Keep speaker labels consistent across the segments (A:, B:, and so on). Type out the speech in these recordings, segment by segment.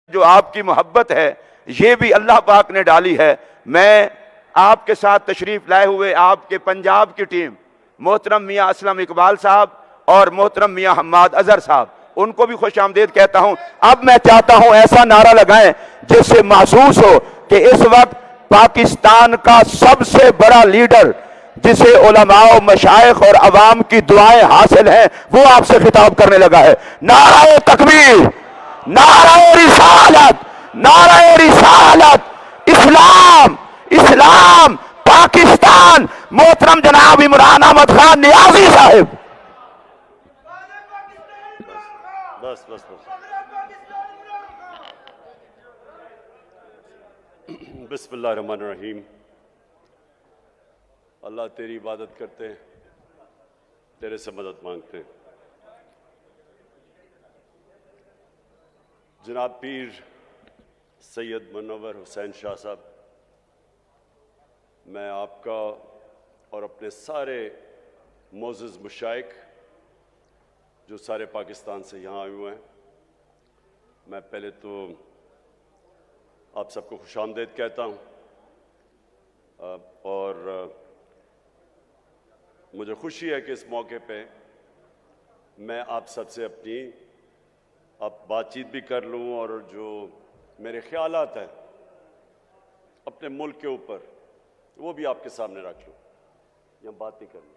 A: जो आपकी मोहब्बत है ये भी अल्लाह पाक ने डाली है। मैं आपके साथ तशरीफ लाए हुए आपके पंजाब की टीम मोहतरम मियाँ असलम इकबाल साहब और मोहतरम मियाँ हम्माद अजहर साहब, उनको भी खुश आमदीद कहता हूं। अब मैं चाहता हूं ऐसा नारा लगाएं जिससे महसूस हो कि इस वक्त पाकिस्तान का सबसे बड़ा लीडर जिसे उलमाओ मशाइख और अवाम की दुआएं हासिल हैं वो आपसे खिताब करने लगा है। नारा तकबीर, नारा रिसालत, नारा रिसालत, इस्लाम, इस्लाम, पाकिस्तान, मोहतरम जनाब इमरान अहमद खान नियाजी साहिब।
B: बस बस बस बिस्मिल्लाहिर्रहमानिर्रहीम। अल्लाह तेरी इबादत करते हैं, तेरे से मदद मांगते हैं। जनाब पीर सैयद मुनव्वर हुसैन शाह साहब, मैं आपका और अपने सारे मोअज़्ज़ज़ मुशाइख जो सारे पाकिस्तान से यहाँ आए हुए हैं, मैं पहले तो आप सबको खुशामदीद कहता हूँ और मुझे खुशी है कि इस मौके पे मैं आप सबसे अपनी अब बातचीत भी कर लूँ और जो मेरे ख्यालात हैं अपने मुल्क के ऊपर वो भी आपके सामने रख लूँ। यहाँ बात नहीं करनी।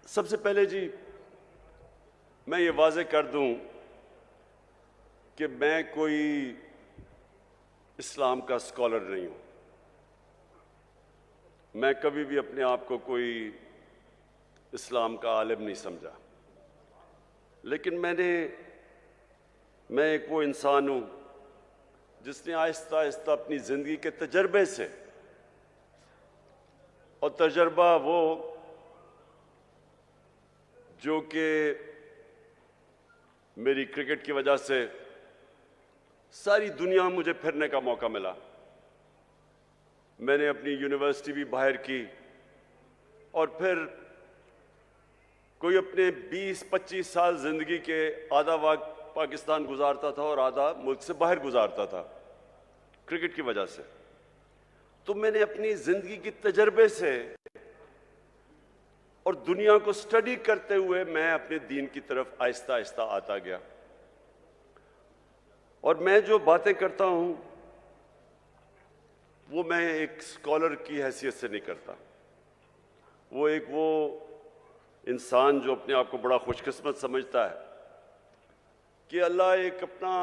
B: सबसे पहले जी मैं ये वाज़े कर दूं कि मैं कोई इस्लाम का स्कॉलर नहीं हूं। मैं कभी भी अपने आप को कोई इस्लाम का आलिम नहीं समझा, लेकिन मैं एक वो इंसान हूं जिसने आहिस्ता आहिस्ता अपनी ज़िंदगी के तजर्बे से, और तजर्बा वो जो कि मेरी क्रिकेट की वजह से सारी दुनिया में मुझे फिरने का मौका मिला। मैंने अपनी यूनिवर्सिटी भी बाहर की और फिर कोई अपने 20-25 साल ज़िंदगी के आधा वक्त पाकिस्तान गुजारता था और आधा मुल्क से बाहर गुजारता था क्रिकेट की वजह से। तो मैंने अपनी ज़िंदगी के तजर्बे से और दुनिया को स्टडी करते हुए मैं अपने दीन की तरफ आहिस्ता आहिस्ता आता गया। और मैं जो बातें करता हूं वो मैं एक स्कॉलर की हैसियत से नहीं करता। वो इंसान जो अपने आप को बड़ा खुशकिस्मत समझता है कि अल्लाह एक अपना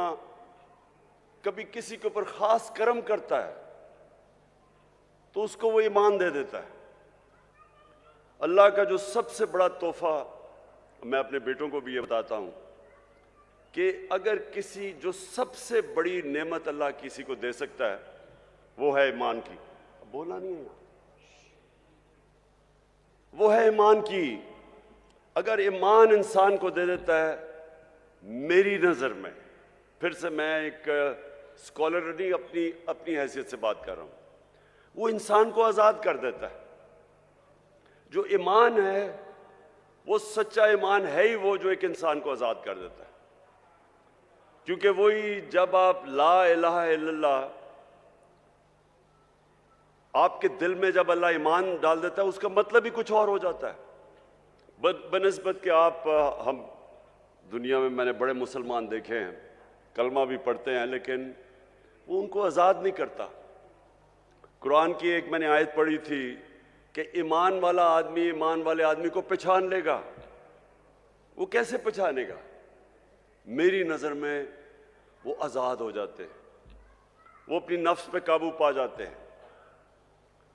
B: कभी किसी के ऊपर खास करम करता है तो उसको वो ईमान दे देता है। अल्लाह का जो सबसे बड़ा तोहफा, मैं अपने बेटों को भी ये बताता हूं कि अगर किसी जो सबसे बड़ी नेमत अल्लाह किसी को दे सकता है वो है ईमान की। बोला नहीं है, वो है ईमान की। अगर ईमान इंसान को दे देता है, मेरी नजर में, फिर से मैं एक स्कॉलर नहीं अपनी हैसियत से बात कर रहा हूं, वो इंसान को आजाद कर देता है। जो ईमान है वो सच्चा ईमान है ही वो जो एक इंसान को आजाद कर देता है। क्योंकि वही जब आप ला इलाहा इल्लल्लाह आपके दिल में जब अल्लाह ईमान डाल देता है उसका मतलब ही कुछ और हो जाता है। बनिस्बत के हम दुनिया में मैंने बड़े मुसलमान देखे हैं, कलमा भी पढ़ते हैं, लेकिन वो उनको आज़ाद नहीं करता। कुरान की एक मैंने आयत पढ़ी थी कि ईमान वाला आदमी ईमान वाले आदमी को पहचान लेगा। वो कैसे पहचानेगा? मेरी नज़र में वो आज़ाद हो जाते हैं, वो अपनी नफ्स पे काबू पा जाते हैं,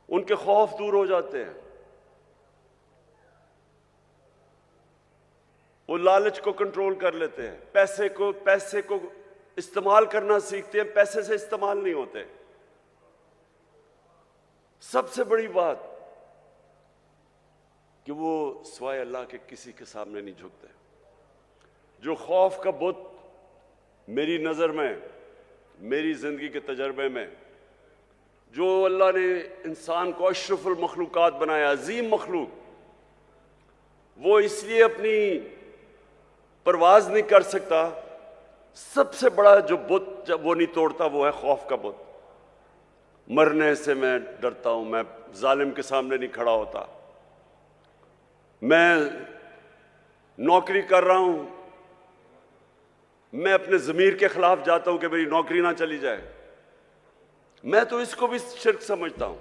B: उनके खौफ दूर हो जाते हैं, वो लालच को कंट्रोल कर लेते हैं, पैसे को इस्तेमाल करना सीखते हैं, पैसे से इस्तेमाल नहीं होते। सबसे बड़ी बात कि वो सिवाय अल्लाह के किसी के सामने नहीं झुकते। जो खौफ का बुत मेरी नज़र में, मेरी ज़िंदगी के तजर्बे में, जो अल्लाह ने इंसान को अशरफुल मखलूकात बनाया, अजीम मखलूक, वो इसलिए अपनी परवाज नहीं कर सकता, सबसे बड़ा जो बुत जब वो नहीं तोड़ता वो है खौफ का बुत। मरने से मैं डरता हूं, मैं जालिम के सामने नहीं खड़ा होता, मैं नौकरी कर रहा हूं, मैं अपने ज़मीर के खिलाफ जाता हूं कि मेरी नौकरी ना चली जाए। मैं तो इसको भी शिर्क समझता हूं।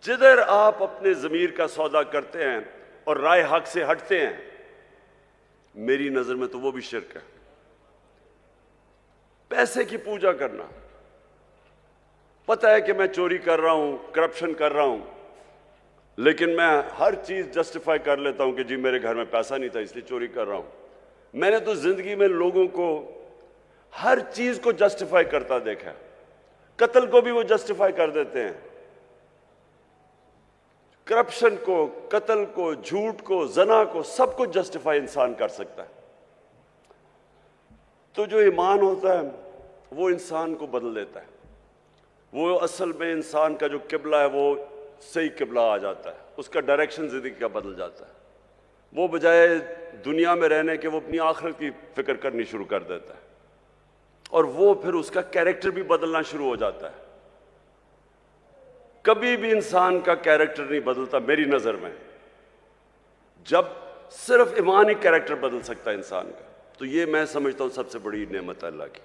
B: जिधर आप अपने ज़मीर का सौदा करते हैं और राय हक से हटते हैं, मेरी नजर में तो वो भी शिर्क है। पैसे की पूजा करना, पता है कि मैं चोरी कर रहा हूं, करप्शन कर रहा हूं, लेकिन मैं हर चीज जस्टिफाई कर लेता हूं कि जी मेरे घर में पैसा नहीं था इसलिए चोरी कर रहा हूं। मैंने तो जिंदगी में लोगों को हर चीज को जस्टिफाई करता देखा है। कत्ल को भी वो जस्टिफाई कर देते हैं, करप्शन को, कत्ल को, झूठ को, जना को, सब कुछ जस्टिफाई इंसान कर सकता है। तो जो ईमान होता है वो इंसान को बदल देता है। वो असल में इंसान का जो किबला है वो सही किबला आ जाता है, उसका डायरेक्शन जिंदगी का बदल जाता है। वो बजाय दुनिया में रहने के वो अपनी आखिरत की फिक्र करनी शुरू कर देता है, और वो फिर उसका कैरेक्टर भी बदलना शुरू हो जाता है। कभी भी इंसान का कैरेक्टर नहीं बदलता मेरी नजर में, जब सिर्फ ईमान ही कैरेक्टर बदल सकता है इंसान का। तो ये मैं समझता हूं सबसे बड़ी नेमत अल्लाह की।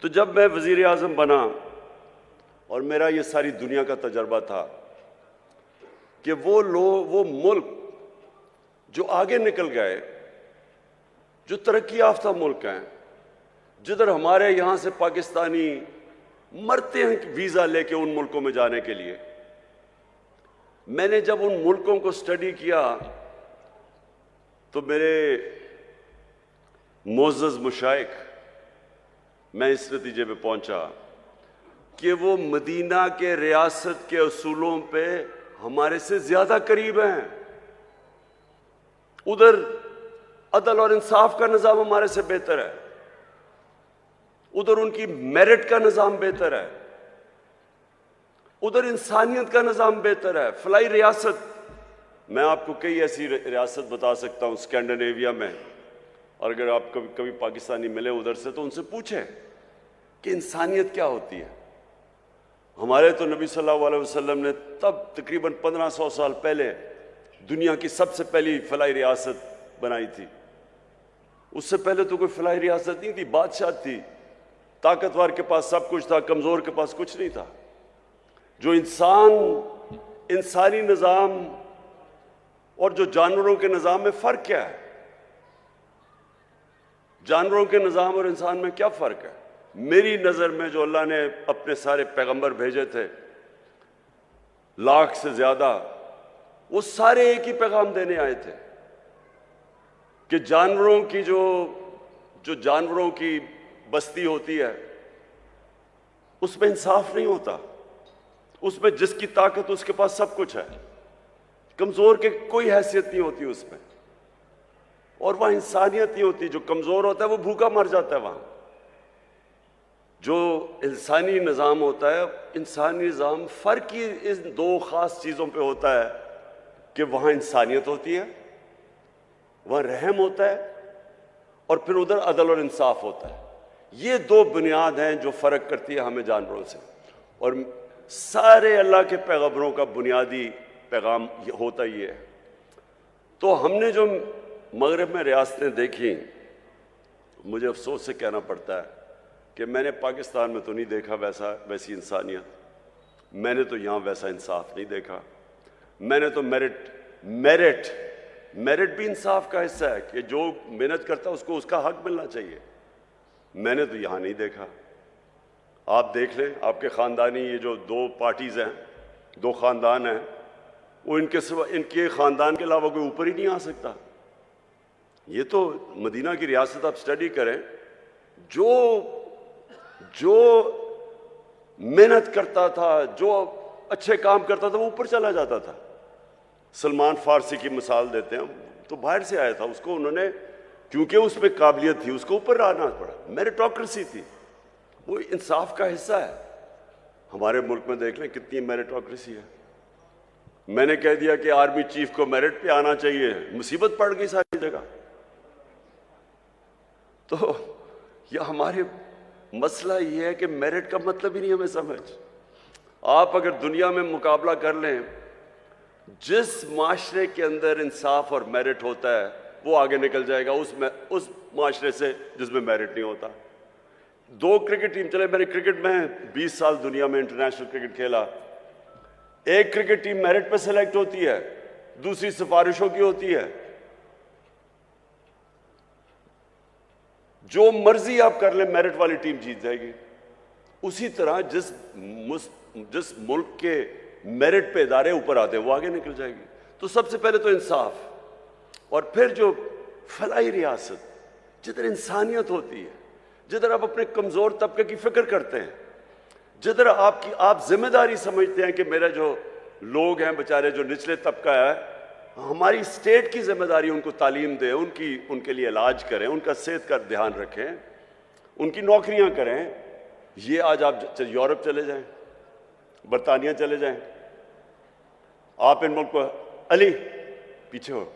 B: तो जब मैं वजीर आजम बना और मेरा ये सारी दुनिया का तजर्बा था कि वो मुल्क जो आगे निकल गए, जो तरक्की याफ्ता मुल्क हैं, जिधर हमारे यहां से पाकिस्तानी मरते हैं वीजा लेके उन मुल्कों में जाने के लिए, मैंने जब उन मुल्कों को स्टडी किया तो मेरे मोअज़्ज़ज़ मुशाइख, मैं इस नतीजे पे पहुंचा कि वो मदीना के रियासत के असूलों पे हमारे से ज्यादा करीब हैं। उधर अदल और इंसाफ का निज़ाम हमारे से बेहतर है, उधर उनकी मेरिट का निज़ाम बेहतर है, उधर इंसानियत का निज़ाम बेहतर है। फलाई रियासत, मैं आपको कई ऐसी रियासत बता सकता हूं स्कैंडिनेविया में, और अगर आप कभी पाकिस्तानी मिले उधर से तो उनसे पूछें कि इंसानियत क्या होती है। हमारे तो नबी सल्लल्लाहु अलैहि वसल्लम ने तब तकरीबन 1500 साल पहले दुनिया की सबसे पहली फलाई रियासत बनाई थी। उससे पहले तो कोई फलाई रियासत नहीं थी, बादशाह थी, ताकतवर के पास सब कुछ था, कमजोर के पास कुछ नहीं था। जो इंसानी निज़ाम और जो जानवरों के निज़ाम में फ़र्क क्या है? जानवरों के निज़ाम और इंसान में क्या फ़र्क है? मेरी नज़र में जो अल्लाह ने अपने सारे पैगंबर भेजे थे, लाख से ज़्यादा, वो सारे एक ही पैगाम देने आए थे कि जानवरों की जो जानवरों की बस्ती होती है उसमें इंसाफ नहीं होता। उसमें जिसकी ताकत उसके पास सब कुछ है, कमजोर के कोई हैसियत नहीं होती उसमें, और वहां इंसानियत नहीं होती। जो कमजोर होता है वो भूखा मर जाता है। वहां जो इंसानी निज़ाम होता है, इंसानी निज़ाम फर्क ही इन दो खास चीज़ों पे होता है कि वहां इंसानियत होती है, वहां रहम होता है, और फिर उधर अदल और इंसाफ होता है। ये दो बुनियाद हैं जो फ़र्क करती है हमें जानवरों से। और सारे अल्लाह के पैगंबरों का बुनियादी पैगाम होता ही है। तो हमने जो मगरब में रियासतें देखी, मुझे अफसोस से कहना पड़ता है कि मैंने पाकिस्तान में तो नहीं देखा वैसी इंसानियत, मैंने तो यहाँ वैसा इंसाफ नहीं देखा। मैंने तो मेरिट भी इंसाफ का हिस्सा है कि जो मेहनत करता है उसको उसका हक मिलना चाहिए। मैंने तो यहाँ नहीं देखा। आप देख लें, आपके ख़ानदानी ये जो दो पार्टीज़ हैं, दो ख़ानदान हैं, वो इनके ख़ानदान के अलावा कोई ऊपर ही नहीं आ सकता। ये तो मदीना की रियासत आप स्टडी करें, जो मेहनत करता था, जो अच्छे काम करता था, वो ऊपर चला जाता था। सलमान फारसी की मिसाल देते हैं, तो बाहर से आया था, उसको उन्होंने क्योंकि उसमें काबिलियत थी उसको ऊपर आना पड़ा, मेरिटोक्रेसी थी, वो इंसाफ का हिस्सा है। हमारे मुल्क में देख लें कितनी मेरिटोक्रेसी है। मैंने कह दिया कि आर्मी चीफ को मेरिट पे आना चाहिए, मुसीबत पड़ गई सारी जगह। तो यह हमारे मसला ये है कि मेरिट का मतलब ही नहीं हमें समझ। आप अगर दुनिया में मुकाबला कर लें, जिस माशरे के अंदर इंसाफ और मेरिट होता है वो आगे निकल जाएगा उस माशरे से जिसमें मेरिट नहीं होता। 2 क्रिकेट टीम चले, मैंने क्रिकेट में 20 साल दुनिया में इंटरनेशनल क्रिकेट खेला। एक क्रिकेट टीम मेरिट पे सेलेक्ट होती है, दूसरी सिफारिशों की होती है। जो मर्जी आप कर ले, मेरिट वाली टीम जीत जाएगी। उसी तरह जिस मुल्क के मेरिट पे इदारे ऊपर आते हैं वो आगे निकल जाएगी। तो सबसे पहले तो इंसाफ, और फिर जो फलाई रियासत, जिधर इंसानियत होती है, जिधर आप अपने कमजोर तबके की फिक्र करते हैं, जिधर आप जिम्मेदारी समझते हैं कि मेरा जो लोग हैं बेचारे, जो निचले तबका है, हमारी स्टेट की जिम्मेदारी उनको तालीम दें, उनके लिए इलाज करें, उनका सेहत का ध्यान रखें, उनकी नौकरियां करें। ये आज आप यूरोप चले जाएं, बरतानिया चले जाएं, आप इन मुल्क को, अली पीछे हो,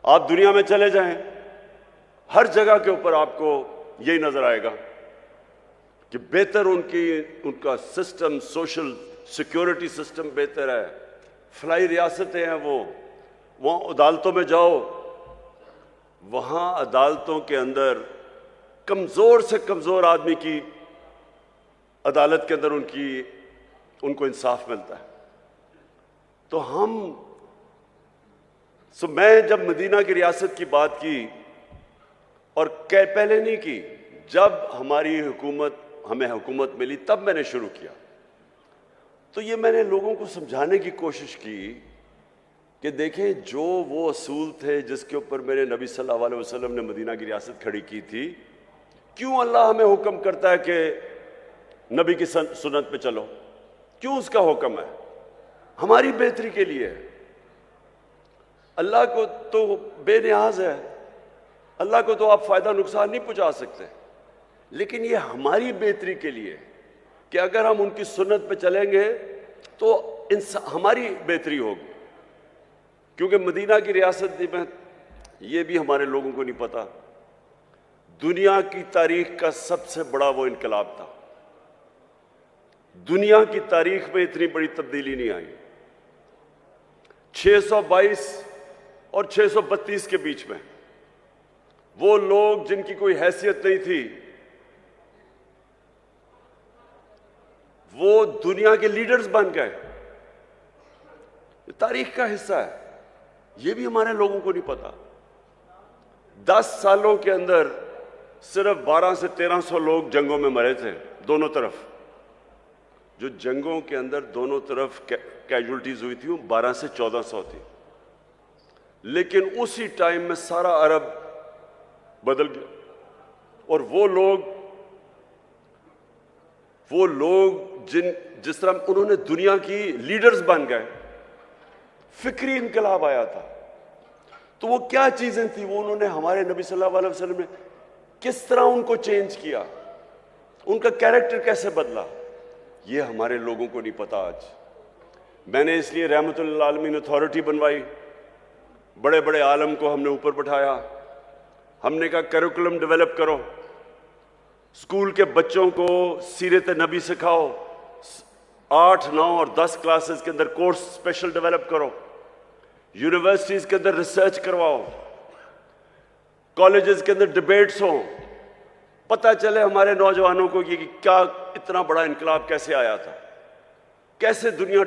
B: आप दुनिया में चले जाएं, हर जगह के ऊपर आपको यही नजर आएगा कि बेहतर उनका सिस्टम, सोशल सिक्योरिटी सिस्टम बेहतर है, फलाई रियासतें हैं। वहाँ अदालतों में जाओ, वहाँ अदालतों के अंदर कमज़ोर से कमज़ोर आदमी की अदालत के अंदर उनको इंसाफ मिलता है। तो मैं जब मदीना की रियासत की बात की, और पहले नहीं की, जब हमें हुकूमत मिली तब मैंने शुरू किया। तो ये मैंने लोगों को समझाने की कोशिश की कि देखें, जो वो असूल थे जिसके ऊपर मेरे नबी सल्लल्लाहु अलैहि वसल्लम ने मदीना की रियासत खड़ी की थी, क्यों अल्लाह हमें हुक्म करता है कि नबी की सुन्नत पे चलो? क्यों उसका हुक्म है? हमारी बेहतरी के लिए है। अल्लाह को तो बेनियाज है, अल्लाह को तो आप फायदा नुकसान नहीं पहुंचा सकते, लेकिन ये हमारी बेहतरी के लिए कि अगर हम उनकी सुन्नत पे चलेंगे तो हमारी बेहतरी होगी। क्योंकि मदीना की रियासत में, ये भी हमारे लोगों को नहीं पता, दुनिया की तारीख का सबसे बड़ा वो इनकलाब था। दुनिया की तारीख में इतनी बड़ी तब्दीली नहीं आई। 622 और 632 के बीच में वो लोग जिनकी कोई हैसियत नहीं थी, वो दुनिया के लीडर्स बन गए। तारीख का हिस्सा है, ये भी हमारे लोगों को नहीं पता। 10 सालों के अंदर सिर्फ 1200 से 1300 लोग जंगों में मरे थे, दोनों तरफ। जो जंगों के अंदर दोनों तरफ कैजुअल्टीज हुई थी वो 1200 से 1400 थी। लेकिन उसी टाइम में सारा अरब बदल गया, और वो लोग जिस तरह उन्होंने दुनिया की लीडर्स बन गए, फिक्री इनकलाब आया था। तो वो क्या चीजें थी, वो उन्होंने हमारे नबी सल्लल्लाहु अलैहि वसल्लम ने किस तरह उनको चेंज किया, उनका कैरेक्टर कैसे बदला, ये हमारे लोगों को नहीं पता आज। मैंने इसलिए रहमतुल्लिल आलमीन अथॉरिटी बनवाई, बड़े बड़े आलम को हमने ऊपर बैठाया, हमने कहा करिकुलम डेवलप करो, स्कूल के बच्चों को सीरत नबी सिखाओ, 8, 9 और 10 क्लासेस के अंदर कोर्स स्पेशल डेवलप करो, यूनिवर्सिटीज के अंदर रिसर्च करवाओ, कॉलेजेस के अंदर डिबेट्स हो, पता चले हमारे नौजवानों को कि क्या इतना बड़ा इनकलाब कैसे आया था, कैसे दुनिया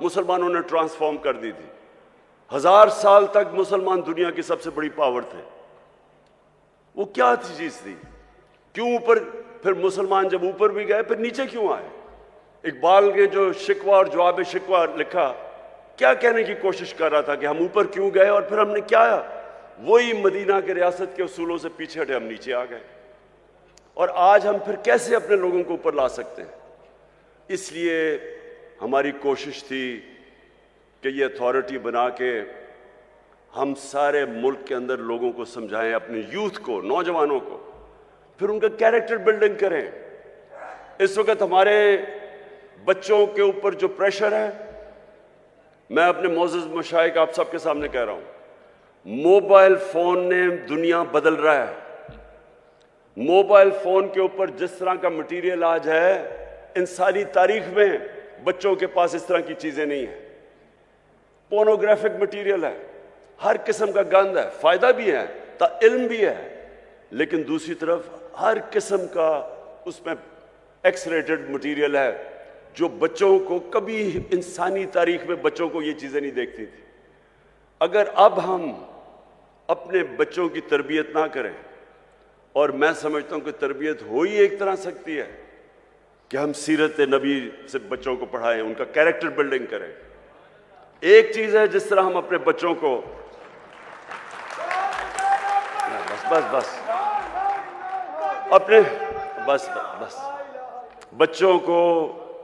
B: मुसलमानों ने ट्रांसफॉर्म कर दी थी। 1000 साल तक मुसलमान दुनिया की सबसे बड़ी पावर थे। वो क्या चीज थी? क्यों ऊपर, फिर मुसलमान जब ऊपर भी गए फिर नीचे क्यों आए? इकबाल ने जो शिकवा और जवाब शिकवा लिखा, क्या कहने की कोशिश कर रहा था कि हम ऊपर क्यों गए और फिर हमने क्या आया? वही मदीना के रियासत के उसूलों से पीछे हटे, हम नीचे आ गए। और आज हम फिर कैसे अपने लोगों को ऊपर ला सकते हैं? इसलिए हमारी कोशिश थी कि ये अथॉरिटी बना के हम सारे मुल्क के अंदर लोगों को समझाएं, अपने यूथ को, नौजवानों को, फिर उनका कैरेक्टर बिल्डिंग करें। इस वक्त हमारे बच्चों के ऊपर जो प्रेशर है, मैं अपने मोअज़्ज़ज़ मशाइख आप सबके सामने कह रहा हूं, मोबाइल फोन ने दुनिया बदल रहा है। मोबाइल फोन के ऊपर जिस तरह का मटेरियल आज है, इंसानी तारीख में बच्चों के पास इस तरह की चीजें नहीं है। पोर्नोग्राफिक मटेरियल है, हर किस्म का गंद है, फायदा भी है, इल्म भी है, लेकिन दूसरी तरफ हर किस्म का उसमें एक्स रेटेड मटेरियल है जो बच्चों को कभी इंसानी तारीख में बच्चों को ये चीजें नहीं देखती थी। अगर अब हम अपने बच्चों की तरबियत ना करें, और मैं समझता हूं कि तरबियत हो ही एक तरह सकती है कि हम सीरत नबी से बच्चों को पढ़ाएं, उनका कैरेक्टर बिल्डिंग करें। एक चीज है जिस तरह हम अपने बच्चों को बस बच्चों को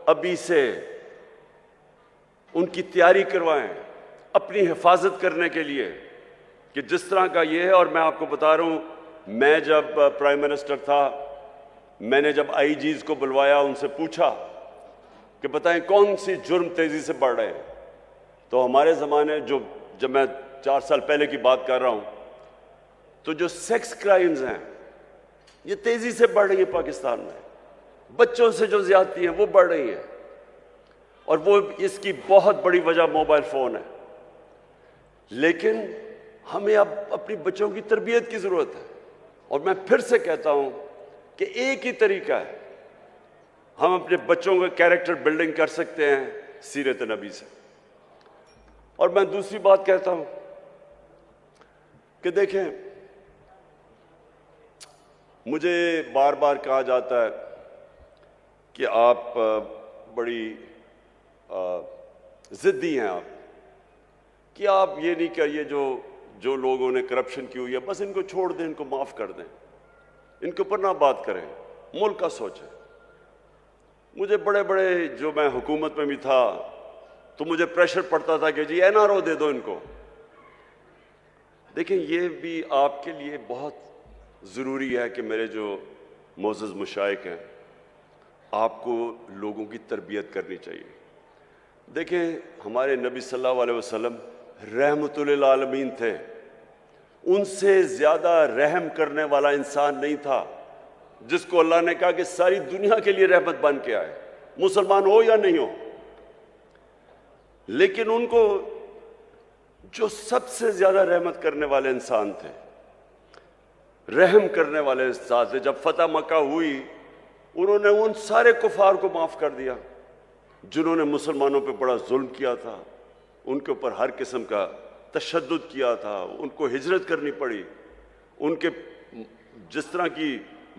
B: अभी से उनकी तैयारी करवाएं अपनी हिफाजत करने के लिए, कि जिस तरह का ये है। और मैं आपको बता रहा हूं, मैं जब प्राइम मिनिस्टर था, मैंने जब आईजीज को बुलवाया, उनसे पूछा कि बताएं कौन सी जुर्म तेजी से बढ़ रहे हैं। तो हमारे ज़माने जब मैं 4 साल पहले की बात कर रहा हूं, तो जो सेक्स क्राइम्स हैं ये तेजी से बढ़ रही है पाकिस्तान में। बच्चों से जो ज्यादती हैं वो बढ़ रही हैं, और वो इसकी बहुत बड़ी वजह मोबाइल फोन है। लेकिन हमें अब अपनी बच्चों की तरबियत की जरूरत है। और मैं फिर से कहता हूं कि एक ही तरीका है, हम अपने बच्चों का कैरेक्टर बिल्डिंग कर सकते हैं सीरत नबी से। और मैं दूसरी बात कहता हूं कि देखें, मुझे बार बार कहा जाता है कि आप बड़ी जिद्दी हैं, आप कि आप ये नहीं करिए, जो लोगों ने करप्शन की हुई है बस इनको छोड़ दें, इनको माफ कर दें, इनके ऊपर ना बात करें, मुल्क का सोचें। मुझे बड़े जो मैं हुकूमत में भी था तो मुझे प्रेशर पड़ता था कि जी एनआरओ दे दो इनको। देखें, ये भी आपके लिए बहुत ज़रूरी है कि मेरे जो मोअज़्ज़ज़ मुशाइख हैं, आपको लोगों की तरबियत करनी चाहिए। देखें, हमारे नबी सल्लल्लाहु अलैहि वसल्लम रहमतुल आलमीन थे, उनसे ज़्यादा रहम करने वाला इंसान नहीं था, जिसको अल्लाह ने कहा कि सारी दुनिया के लिए रहमत बन के आए, मुसलमान हो या नहीं हो। लेकिन उनको जो सबसे ज़्यादा रहमत करने वाले इंसान थे, रहम करने वाले इंसान थे, जब फतह मक्का हुई उन्होंने उन सारे कुफार को माफ़ कर दिया जिन्होंने मुसलमानों पे बड़ा जुल्म किया था, उनके ऊपर हर किस्म का तशद्दुद किया था, उनको हिजरत करनी पड़ी, उनके जिस तरह की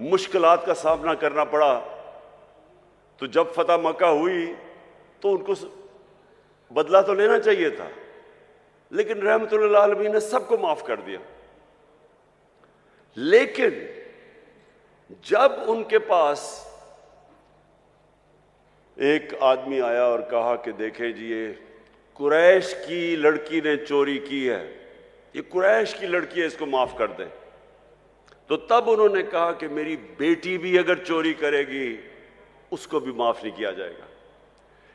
B: मुश्किलात का सामना करना पड़ा। तो जब फतह मक्का हुई तो उनको बदला तो लेना चाहिए था, लेकिन रहमतुल्लिल आलमीन ने सबको माफ कर दिया। लेकिन जब उनके पास एक आदमी आया और कहा कि देखें जी, ये कुरैश की लड़की ने चोरी की है, ये कुरैश की लड़की है, इसको माफ कर दें, तो तब उन्होंने कहा कि मेरी बेटी भी अगर चोरी करेगी उसको भी माफ नहीं किया जाएगा।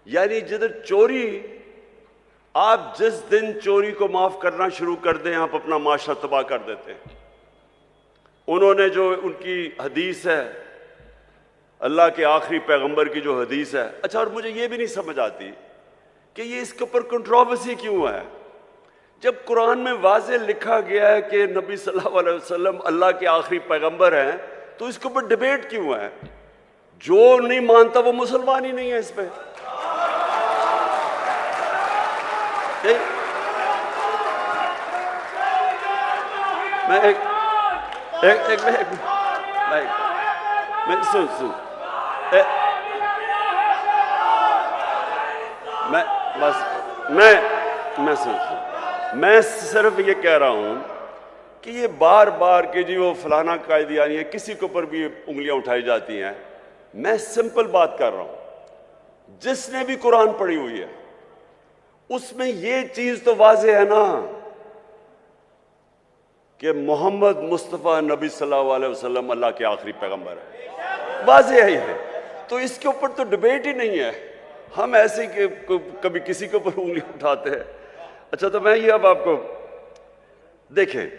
B: यानी जिधर चोरी, आप जिस दिन चोरी को माफ करना शुरू कर दें, आप अपना माशरा तबाह कर देते हैं। उन्होंने जो उनकी हदीस है, अल्लाह के आखिरी पैगंबर की जो हदीस है, अच्छा, और मुझे ये भी नहीं समझ आती कि ये इसके ऊपर कंट्रोवर्सी क्यों है, जब कुरान में वाज़े लिखा गया है कि नबी सल्लल्लाहु अलैहि वसल्लम अल्लाह के आखिरी पैगंबर हैं, तो इसके ऊपर डिबेट क्यों है? जो नहीं मानता वो मुसलमान ही नहीं है। इस पे मैं सिर्फ ये कह रहा हूं कि ये बार बार के जी वो फलाना कायदियानी है, किसी के ऊपर भी उंगलियां उठाई जाती हैं। मैं सिंपल बात कर रहा हूं, जिसने भी कुरान पढ़ी हुई है उसमें ये चीज तो वाज़ेह है ना कि मोहम्मद मुस्तफ़ा नबी सल्लल्लाहु अलैहि वसल्लम अल्लाह के आखिरी पैगंबर है, वाज़ेह है। तो इसके ऊपर तो डिबेट ही नहीं है। हम ऐसे कभी किसी के ऊपर उंगली उठाते हैं। अच्छा, तो मैं ये अब आपको देखें,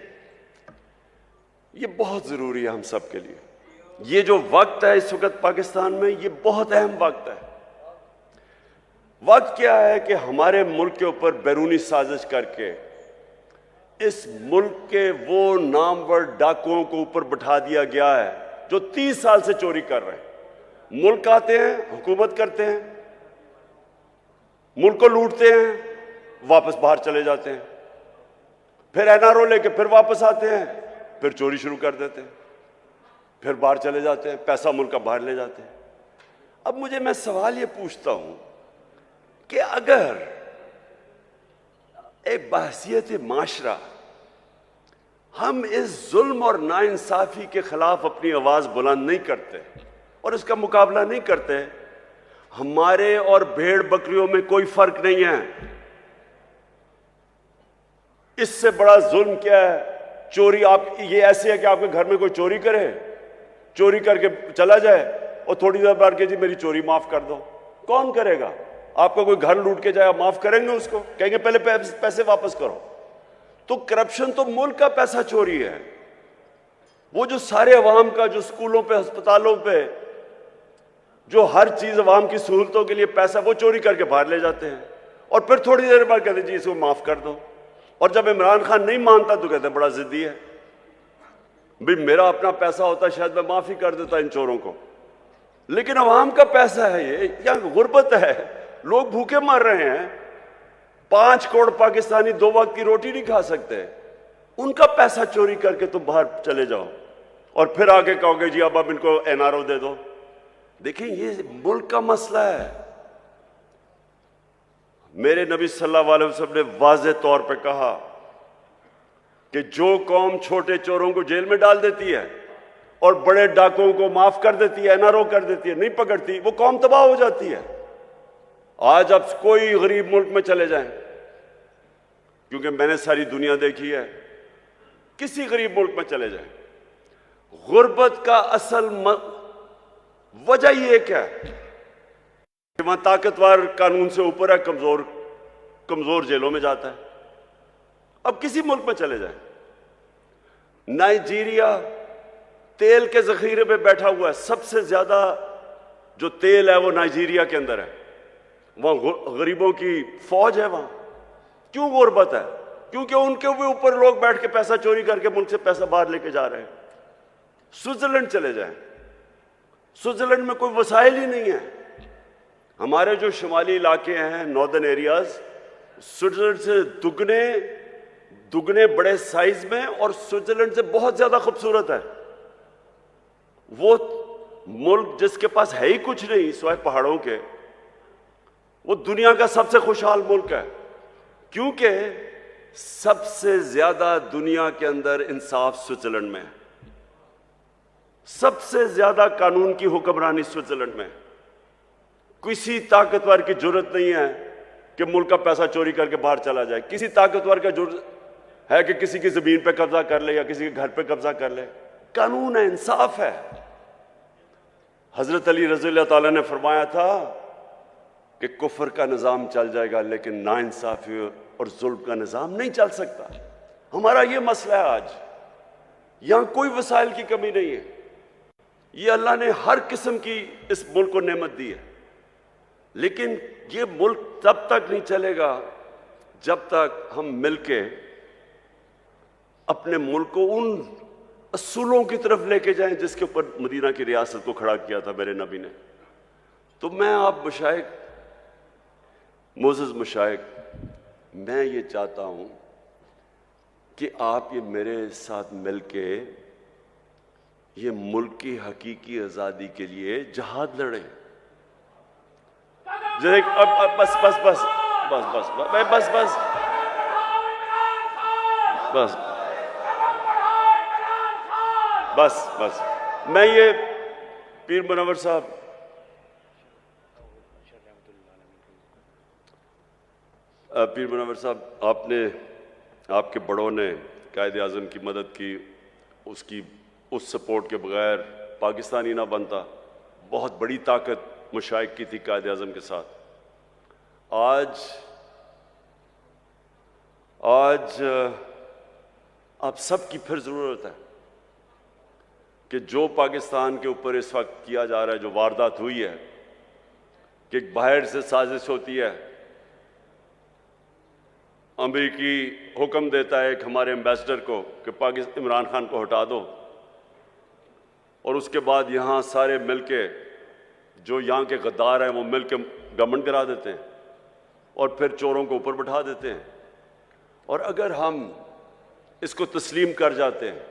B: ये बहुत जरूरी है हम सब के लिए ये जो वक्त है इस वक्त पाकिस्तान में, ये बहुत अहम वक्त है। वक्त क्या है कि हमारे मुल्क के ऊपर बैरूनी साजिश करके इस मुल्क के वो नामवर डाकुओं को ऊपर बैठा दिया गया है जो 30 साल से चोरी कर रहे हैं। मुल्क आते हैं, हुकूमत करते हैं, मुल्क को लूटते हैं, वापस बाहर चले जाते हैं, फिर एनआरओ लेके फिर वापस आते हैं, फिर चोरी शुरू कर देते हैं, फिर बाहर चले जाते हैं, पैसा मुल्क का बाहर ले जाते हैं। अब मैं सवाल ये पूछता हूं कि अगर एक बहसियत माशरा हम इस जुल्म और नाइंसाफी के खिलाफ अपनी आवाज बुलंद नहीं करते और इसका मुकाबला नहीं करते, हमारे और भेड़ बकरियों में कोई फर्क नहीं है। इससे बड़ा जुल्म क्या है? चोरी। आप ये ऐसे है कि आपके घर में कोई चोरी करे, चोरी करके चला जाए और थोड़ी देर बाद के जी मेरी चोरी माफ कर दो। कौन करेगा? आपका कोई घर लूट के जाए, माफ करेंगे उसको? कहेंगे पहले पैसे वापस करो। तो करप्शन तो मुल्क का पैसा चोरी है। वो जो सारे अवाम का, जो स्कूलों पे, अस्पतालों पे, जो हर चीज अवाम की सहूलतों के लिए पैसा, वो चोरी करके बाहर ले जाते हैं और फिर थोड़ी देर बाद कहते जी इसको माफ कर दो। और जब इमरान खान नहीं मानता तो कहते बड़ा जिद्दी है, भाई मेरा अपना पैसा होता शायद मैं माफी कर देता इन चोरों को, लेकिन अवाम का पैसा है ये, या गुर्बत है, लोग भूखे मर रहे हैं, 5 करोड़ पाकिस्तानी 2 वक्त की रोटी नहीं खा सकते, उनका पैसा चोरी करके तुम बाहर चले जाओ और फिर आगे कहोगे जी अब इनको एनआरओ दे दो। देखिए ये मुल्क का मसला है। मेरे नबी सल्लल्लाहु अलैहि वसल्लम ने वाज़ेह तौर पे कहा कि जो कौम छोटे चोरों को जेल में डाल देती है और बड़े डाकुओं को माफ कर देती है, एनआरओ कर देती है, नहीं पकड़ती, वो कौम तबाह हो जाती है। आज आप कोई गरीब मुल्क में चले जाएं, क्योंकि मैंने सारी दुनिया देखी है, किसी गरीब मुल्क में चले जाएं, गुर्बत का असल वजह ये क्या है? वहां ताकतवर कानून से ऊपर है, कमजोर जेलों में जाता है। अब किसी मुल्क में चले जाएं, नाइजीरिया तेल के जखीरे पे बैठा हुआ है, सबसे ज्यादा जो तेल है वो नाइजीरिया के अंदर है, वहां गरीबों की फौज है। वहां क्यों गुर्बत है? क्योंकि उनके भी ऊपर लोग बैठ के पैसा चोरी करके मुल्क से पैसा बाहर लेके जा रहे हैं। स्विट्जरलैंड चले जाएं, स्विट्जरलैंड में कोई वसाइल ही नहीं है। हमारे जो शुमाली इलाके हैं, नॉर्दर्न एरियाज, स्विट्जरलैंड से दुगने बड़े साइज में और स्विट्जरलैंड से बहुत ज्यादा खूबसूरत है। वो मुल्क जिसके पास है ही कुछ नहीं सिवाय पहाड़ों के, वो दुनिया का सबसे खुशहाल मुल्क है, क्योंकि सबसे ज्यादा दुनिया के अंदर इंसाफ स्विट्जरलैंड में है, सबसे ज्यादा कानून की हुक्मरानी स्विट्जरलैंड में। किसी ताकतवर की जरूरत नहीं है कि मुल्क का पैसा चोरी करके बाहर चला जाए। किसी ताकतवर का जरूरत है कि किसी की जमीन पे कब्जा कर ले या किसी के घर पे कब्जा कर ले। कानून है, इंसाफ है। हजरत अली रज़ी अल्लाह ताला ने फरमाया था कि कुफर का निज़ाम चल जाएगा लेकिन नाइंसाफी और जुल्म का निज़ाम नहीं चल सकता। हमारा ये मसला है आज। यहां कोई वसाइल की कमी नहीं है। ये अल्लाह ने हर किस्म की इस मुल्क को नेमत दी है, लेकिन ये मुल्क तब तक नहीं चलेगा जब तक हम मिलके अपने मुल्क को उन असूलों की तरफ लेके जाएं जिसके ऊपर मदीना की रियासत को खड़ा किया था मेरे नबी ने। तो मैं आप मशाइख, मोअज़्ज़ज़ मशाइख, मैं ये चाहता हूं कि आप ये मेरे साथ मिलके ये मुल्क की हकीकी आज़ादी के लिए जहाद लड़ें। अब बस बस बस बस बस बस बस बस बस बस बस मैं ये पीर मुनव्वर साहब, पीर मुनव्वर साहब, आपने, आपके बड़ों ने कायद आज़म की मदद की, उसकी उस सपोर्ट के बगैर पाकिस्तानी ना बनता। बहुत बड़ी ताकत मुशाइख की थी कायद आज़म के साथ। आज आप सबकी फिर ज़रूरत है। कि जो पाकिस्तान के ऊपर इस वक्त किया जा रहा है, जो वारदात हुई है, कि बाहर से साजिश होती है, अमेरिकी हुक्म देता है एक हमारे एम्बेसडर को कि पाकिस्तान इमरान खान को हटा दो, और उसके बाद यहाँ सारे मिलके जो यहाँ के गद्दार हैं वो मिलके गवर्नमेंट गिरा देते हैं और फिर चोरों को ऊपर बैठा देते हैं। और अगर हम इसको तस्लीम कर जाते हैं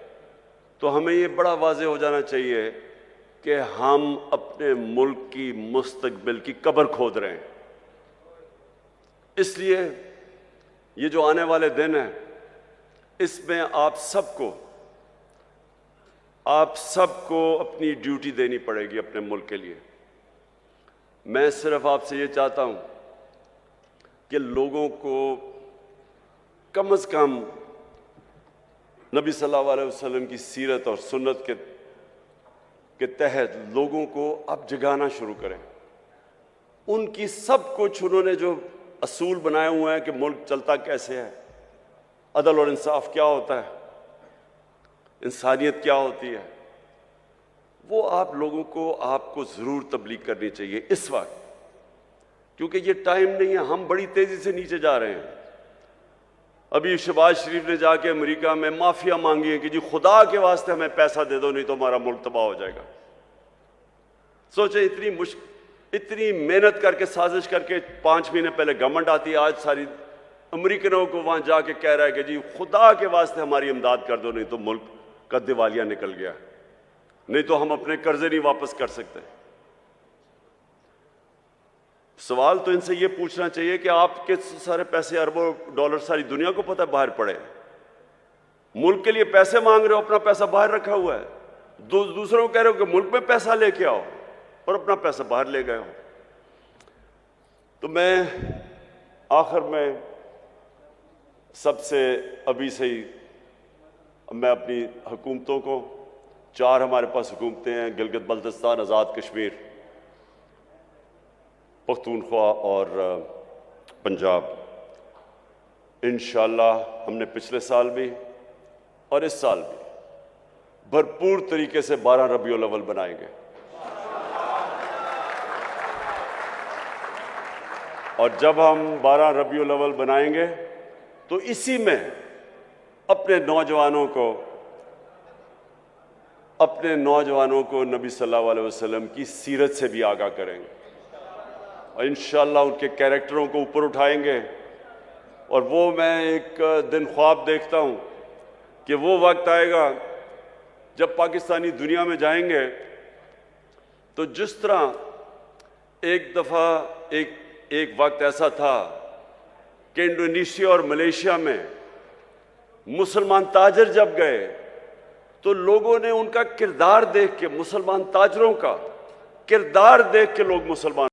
B: तो हमें ये बड़ा वाज़ेह हो जाना चाहिए कि हम अपने मुल्क की मुस्तकबिल की कब्र खोद रहे हैं। इसलिए ये जो आने वाले दिन हैं, इसमें आप सबको अपनी ड्यूटी देनी पड़ेगी अपने मुल्क के लिए। मैं सिर्फ आपसे ये चाहता हूं कि लोगों को कम से कम नबी सल्लल्लाहु अलैहि वसल्लम की सीरत और सुन्नत के तहत लोगों को अब जगाना शुरू करें। उनकी सब कुछ उन्होंने जो असूल बनाए हुए हैं कि मुल्क चलता कैसे है, अदल और इंसाफ क्या होता है, इंसानियत क्या होती है, वो आप लोगों को आपको ज़रूर तबलीग करनी चाहिए इस वक्त, क्योंकि ये टाइम नहीं है। हम बड़ी तेज़ी से नीचे जा रहे हैं। अभी शहबाज शरीफ ने जाके अमेरिका में माफिया मांगी है कि जी खुदा के वास्ते हमें पैसा दे दो, नहीं तो हमारा मुल्क तबाह हो जाएगा। सोचे इतनी मेहनत करके साजिश करके 5 महीने पहले गवर्नमेंट आती है, आज सारी अमेरिकनों को वहां जाके कह रहा है कि जी खुदा के वास्ते हमारी इमदाद कर दो, नहीं तो मुल्क का दिवालिया निकल गया, नहीं तो हम अपने कर्जे नहीं वापस कर सकते। सवाल तो इनसे ये पूछना चाहिए कि आपके सारे पैसे अरबों डॉलर सारी दुनिया को पता है बाहर पड़े, मुल्क के लिए पैसे मांग रहे हो, अपना पैसा बाहर रखा हुआ है, दूसरों को कह रहे हो कि मुल्क में पैसा लेके आओ और अपना पैसा बाहर ले गए हो। तो मैं आखिर में सबसे अभी से ही मैं अपनी हुकूमतों को, 4 हमारे पास हुकूमतें हैं, गिलगित बल्तिस्तान, आज़ाद कश्मीर, पख्तूनख्वा और पंजाब। इंशाअल्लाह हमने पिछले साल भी और इस साल भी भरपूर तरीके से 12 रबीउल अव्वल बनाएंगे, और जब हम 12 रबीउल अव्वल बनाएंगे तो इसी में अपने नौजवानों को नबी सल्लल्लाहु अलैहि वसल्लम की सीरत से भी आगाह करेंगे, और इंशाअल्लाह उनके कैरेक्टरों को ऊपर उठाएंगे। और वो मैं एक दिन ख्वाब देखता हूँ कि वो वक्त आएगा जब पाकिस्तानी दुनिया में जाएंगे तो जिस तरह एक दफ़ा एक वक्त ऐसा था कि इंडोनेशिया और मलेशिया में मुसलमान ताजर जब गए तो लोगों ने उनका किरदार देख के, मुसलमान ताजरों का किरदार देख के लोग मुसलमान